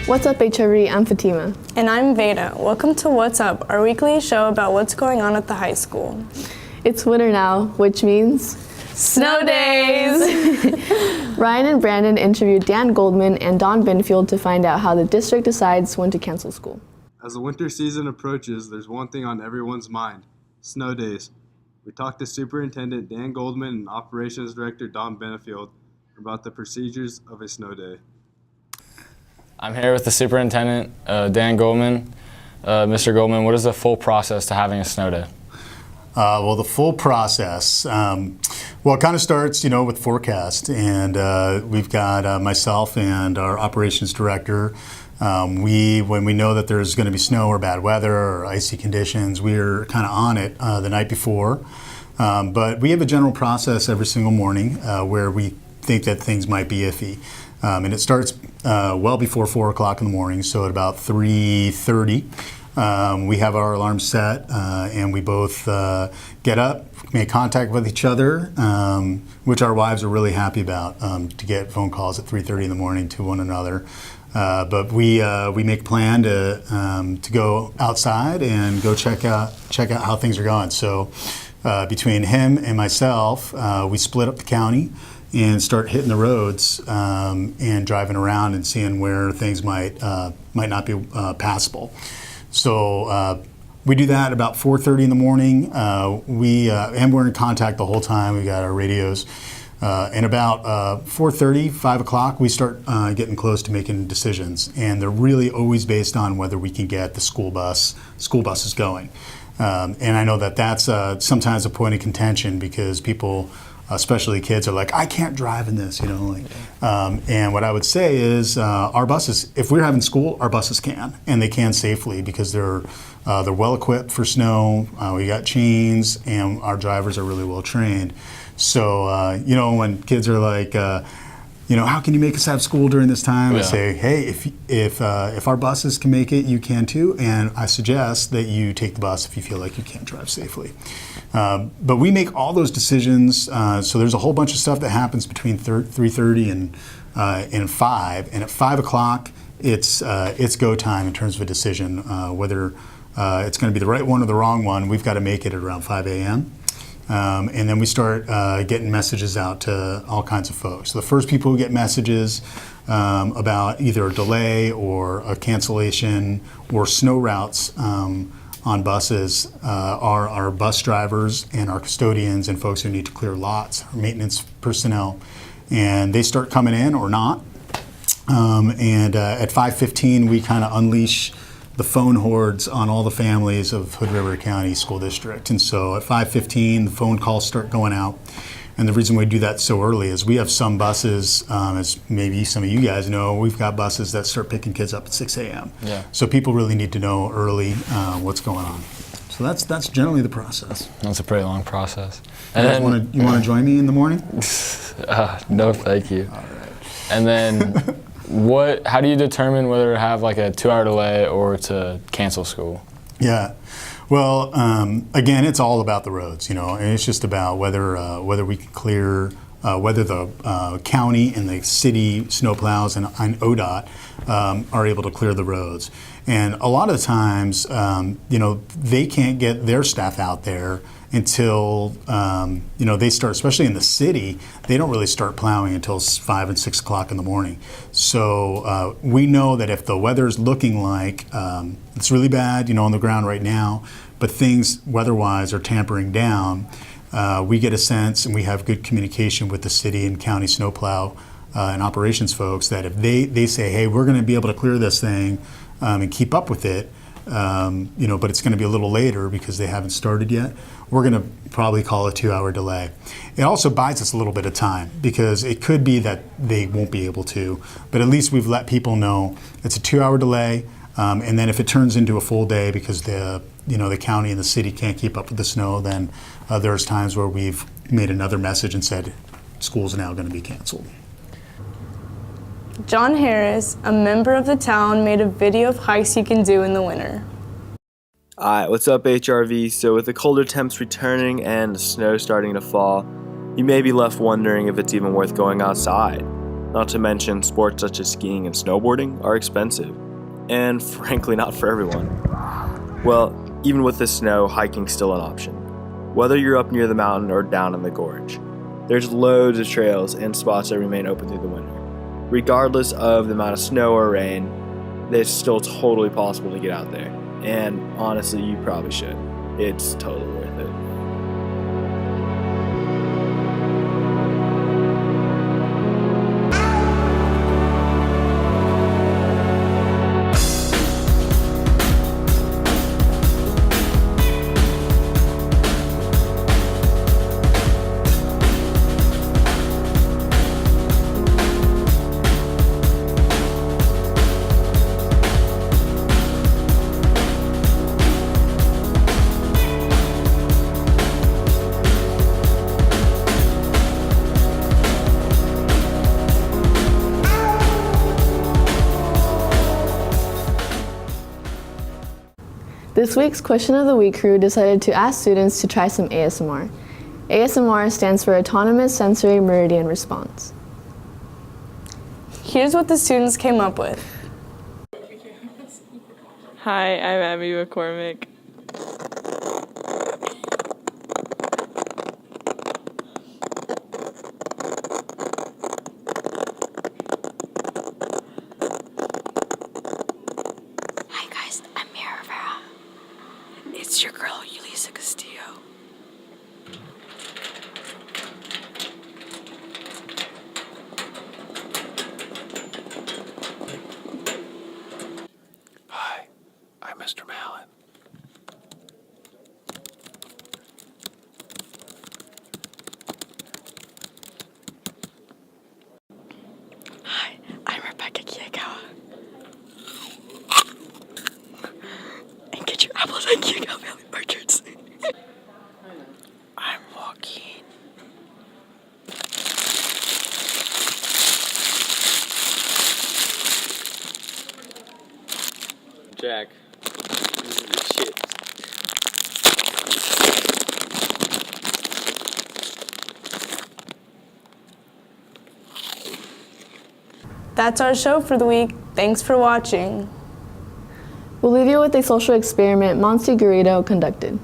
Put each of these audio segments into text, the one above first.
What's up, HRV? I'm Fatima. And I'm Veda. Welcome to What's Up, our weekly show about what's going on at the high school. It's winter now, which means snow days! Ryan and Brandon interviewed Dan Goldman and Don Benfield to find out how the district decides when to cancel school. As the winter season approaches, there's one thing on everyone's mind: snow days. We talked to Superintendent Dan Goldman and Operations Director Don Benfield about the procedures of a snow day. I'm here with the Superintendent, Dan Goldman. Mr. Goldman, what is the full process to having a snow day? Well, the full process, it kind of starts, with forecast, and we've got myself and our operations director. When we know that there's going to be snow or bad weather or icy conditions, we're kind of on it the night before. But we have a general process every single morning where we think that things might be iffy. And it starts well before 4 o'clock in the morning, so at about 3:30. We have our alarm set, and we both get up, make contact with each other, which our wives are really happy about, to get phone calls at 3:30 in the morning to one another. But we make a plan to go outside and go check out how things are going. So between him and myself, we split up the county and start hitting the roads and driving around and seeing where things might not be passable. So we do that about 4:30 in the morning. We're in contact the whole time. We got our radios. And about 4:30, 5 o'clock, we start getting close to making decisions. And they're really always based on whether we can get the school buses going. And I know that that's sometimes a point of contention because people, especially kids, are like, I can't drive in this, and what I would say is our buses, if we're having school, our buses can, and they can safely because they're well equipped for snow. We got chains, and our drivers are really well trained. So when kids are like, how can you make us have school during this time? I say, hey, if our buses can make it, you can too, and I suggest that you take the bus if you feel like you can't drive safely. But we make all those decisions. So there's a whole bunch of stuff that happens between 3:30 and 5, and at 5 o'clock, it's go time in terms of a decision, whether it's going to be the right one or the wrong one. We've got to make it at around 5 a.m. And then we start getting messages out to all kinds of folks. So the first people who get messages about either a delay or a cancellation or snow routes on buses are our bus drivers and our custodians and folks who need to clear lots, our maintenance personnel. And they start coming in or not. And at 5:15, we kind of unleash the phone hordes on all the families of Hood River County School District. And so at 5:15, the phone calls start going out. And the reason we do that so early is we have some buses, as maybe some of you guys know, we've got buses that start picking kids up at 6 a.m. Yeah. So people really need to know early what's going on. So that's generally the process. That's a pretty long process. And you want to join me in the morning? No, thank you. All right. And then how do you determine whether to have like a 2-hour delay or to cancel school? Yeah. Well, again, it's all about the roads, and it's just about whether we can clear, whether the county and the city snowplows and ODOT are able to clear the roads. And a lot of the times, they can't get their staff out there until, they start, especially in the city, they don't really start plowing until 5 and 6 o'clock in the morning. So we know that if the weather's looking like it's really bad, on the ground right now, but things weather-wise are tampering down, we get a sense and we have good communication with the city and county snowplow and operations folks that if they say, hey, we're going to be able to clear this thing and keep up with it, but it's going to be a little later because they haven't started yet, we're going to probably call a 2-hour delay. It also buys us a little bit of time because it could be that they won't be able to, but at least we've let people know it's a 2-hour delay. And then if it turns into a full day because the county and the city can't keep up with the snow, then there's times where we've made another message and said school's now going to be canceled. John Harris, a member of the town, made a video of hikes you can do in the winter. Alright, what's up HRV? So with the colder temps returning and the snow starting to fall, you may be left wondering if it's even worth going outside. Not to mention, sports such as skiing and snowboarding are expensive, and frankly not for everyone. Well, even with the snow, hiking's still an option. Whether you're up near the mountain or down in the gorge, there's loads of trails and spots that remain open through the winter. Regardless of the amount of snow or rain, it's still totally possible to get out there. And honestly, you probably should. It's totally worth it. This week's Question of the Week crew decided to ask students to try some ASMR. ASMR stands for Autonomous Sensory Meridian Response. Here's what the students came up with. Hi, I'm Abby McCormick. Hi guys, I'm Mira Rivera. It's your girl, Yulisa Castillo. Hi, I'm Mr. Mallon. Hi, I'm Rebecca Kiyakawa. And get your apples at Kiyakawa Valley Orchards. I'm Joaquin. Jack. Shit. That's our show for the week. Thanks for watching. We'll leave you with a social experiment Monty Garrido conducted.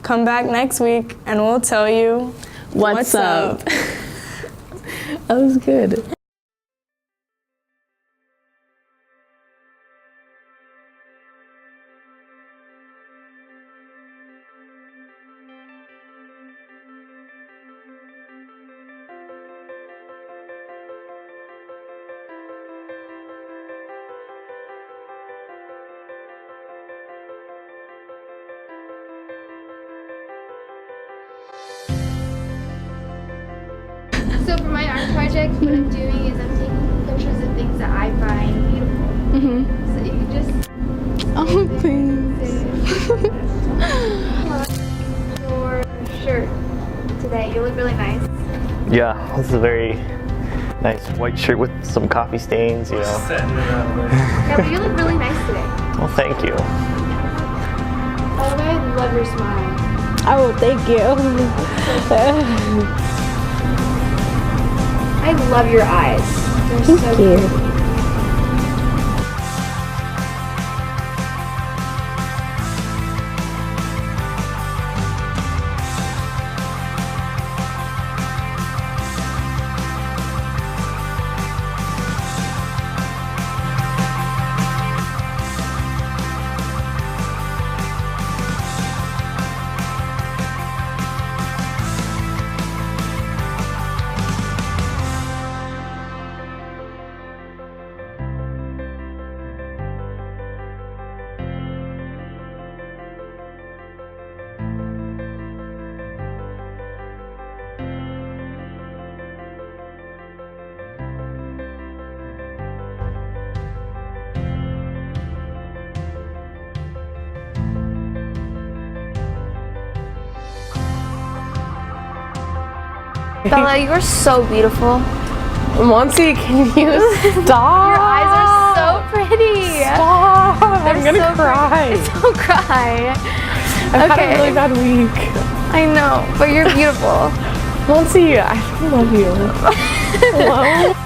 Come back next week and we'll tell you What's up? That was good. So for my art project, what I'm doing is I'm taking pictures of things that I find beautiful. So you can just Oh, thanks. your shirt today. You look really nice. Yeah, this is a very nice white shirt with some coffee stains, you know. Yeah, but you look really nice today. Well, thank you. By the way, I love your smile. Oh, thank you. I love your eyes. They're so pretty. Bella, you are so beautiful. Monty, can you stop? Your eyes are so pretty. Stop! I'm They're gonna so cry. pretty. Don't cry. I've had a really bad week. I know, but you're beautiful. Monty, I love you. Hello?